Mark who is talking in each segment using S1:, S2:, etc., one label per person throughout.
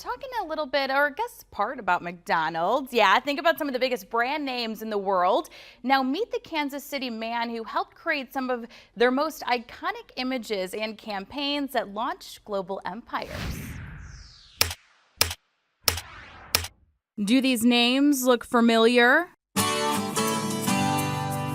S1: Talking a little bit, or I guess part about McDonald's. Yeah, think about some of the biggest brand names in the world. Now meet the Kansas City man who helped create some of their most iconic images and campaigns that launched global empires. Do these names look familiar?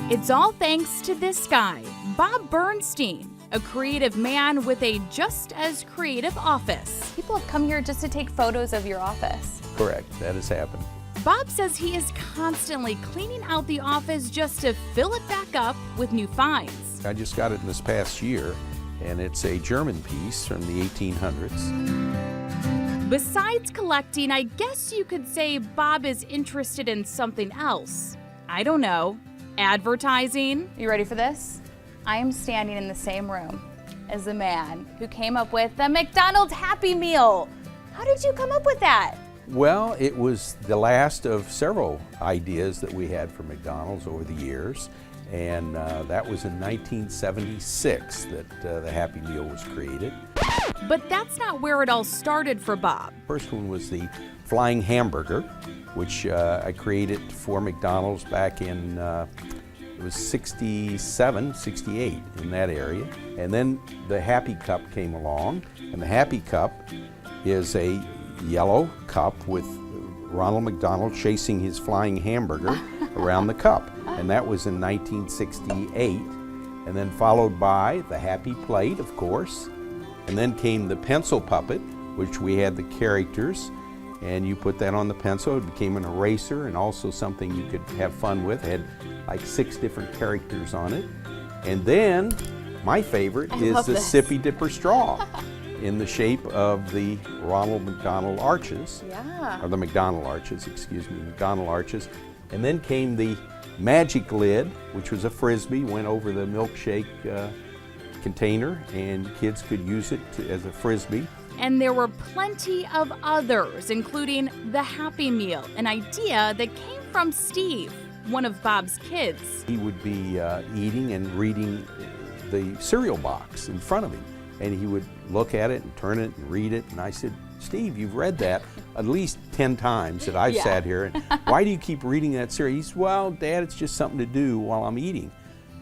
S1: It's all thanks to this guy, Bob Bernstein, a creative man with a just as creative office. People have come here just to take photos of your office.
S2: Correct, that has happened.
S1: Bob says he is constantly cleaning out the office just to fill it back up with new finds.
S2: I just got it in this past year, and it's a German piece from the 1800s.
S1: Besides collecting, I guess you could say Bob is interested in something else. I don't know, advertising? You ready for this? I am standing in the same room as the man who came up with the McDonald's Happy Meal. How did you come up with that?
S2: Well, it was the last of several ideas that we had for McDonald's over the years, and that was in 1976 that the Happy Meal was created.
S1: But that's not where it all started for Bob.
S2: First one was the flying hamburger, which I created for McDonald's back in it was 67, 68 in that area. And then the Happy Cup came along, and the Happy Cup is a yellow cup with Ronald McDonald chasing his flying hamburger around the cup. And that was in 1968. And then followed by the Happy Plate, of course. And then came the pencil puppet, which we had the characters, and you put that on the pencil. It became an eraser and also something you could have fun with. It had like 6 different characters on it. And then my favorite is the Sippy Dipper straw in the shape of the Ronald McDonald arches.
S1: Yeah.
S2: Or the McDonald arches, excuse me, McDonald arches. And then came the magic lid, which was a Frisbee, went over the milkshake container, and kids could use it as a Frisbee.
S1: And there were plenty of others, including the Happy Meal, an idea that came from Steve, one of Bob's kids.
S2: He would be eating and reading the cereal box in front of him, and he would look at it and turn it and read it, and I said, Steve, you've read that at least 10 times that I've sat here, and why do you keep reading that cereal? He said, well, Dad, it's just something to do while I'm eating.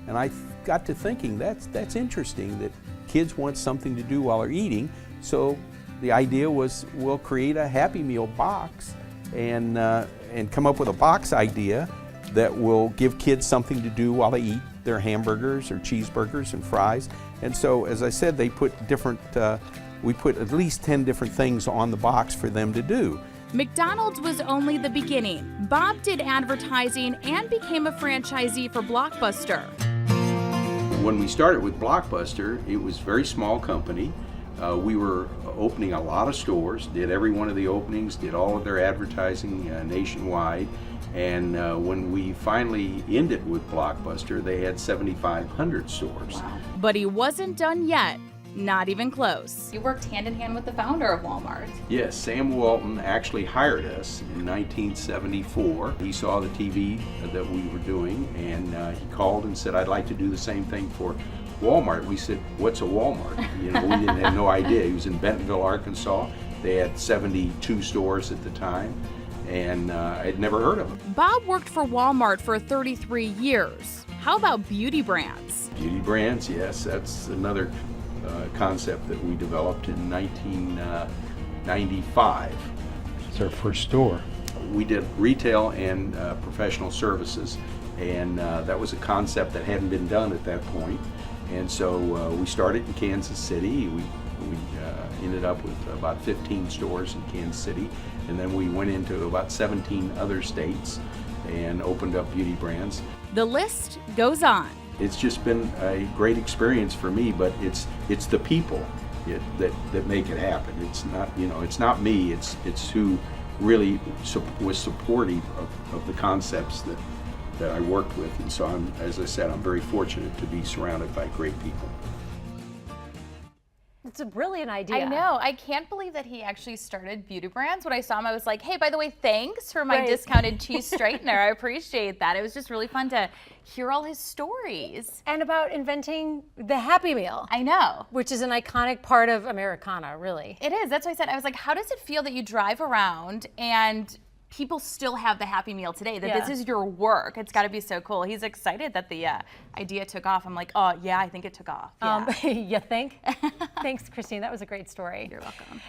S2: And I got to thinking, that's interesting that kids want something to do while they're eating. So the idea was we'll create a Happy Meal box and come up with a box idea that will give kids something to do while they eat their hamburgers or cheeseburgers and fries. And so, as I said, they put different, we put at least 10 different things on the box for them to do.
S1: McDonald's was only the beginning. Bob did advertising and became a franchisee for Blockbuster.
S2: When we started with Blockbuster, it was a very small company. We were opening a lot of stores, did every one of the openings, did all of their advertising nationwide. And when we finally ended with Blockbuster, they had 7,500 stores.
S1: Wow. But he wasn't done yet. Not even close. You worked hand in hand with the founder of Walmart.
S2: Yes, Sam Walton actually hired us in 1974. He saw the TV that we were doing, and he called and said, I'd like to do the same thing for Walmart. We said, what's a Walmart? You know, we didn't have no idea. He was in Bentonville, Arkansas. They had 72 stores at the time, and I'd never heard of them.
S1: Bob worked for Walmart for 33 years. How about beauty brands?
S2: Beauty brands, yes, that's another concept that we developed in 1995.
S3: It's our first store.
S2: We did retail and professional services, and that was a concept that hadn't been done at that point. And so we started in Kansas City. We ended up with about 15 stores in Kansas City, and then we went into about 17 other states and opened up beauty brands.
S1: The list goes on.
S2: It's just been a great experience for me, but it's the people that make it happen. It's not, you know, it's not me. It's who really was supportive of the concepts that I worked with. And so as I said, I'm very fortunate to be surrounded by great people.
S4: It's a brilliant idea.
S1: I know. I can't believe that he actually started beauty brands. When I saw him, I was like, hey, by the way, thanks for my discounted cheese straightener. I appreciate that. It was just really fun to hear all his stories.
S4: And about inventing the Happy Meal.
S1: I know.
S4: Which is an iconic part of Americana, really.
S1: It is. That's what I said. I was like, how does it feel that you drive around and people still have the Happy Meal today, that this is your work? It's got to be so cool. He's excited that the idea took off. I'm like, oh, yeah, I think it took off. Yeah.
S4: You think? Thanks, Christine. That was a great story.
S1: You're welcome.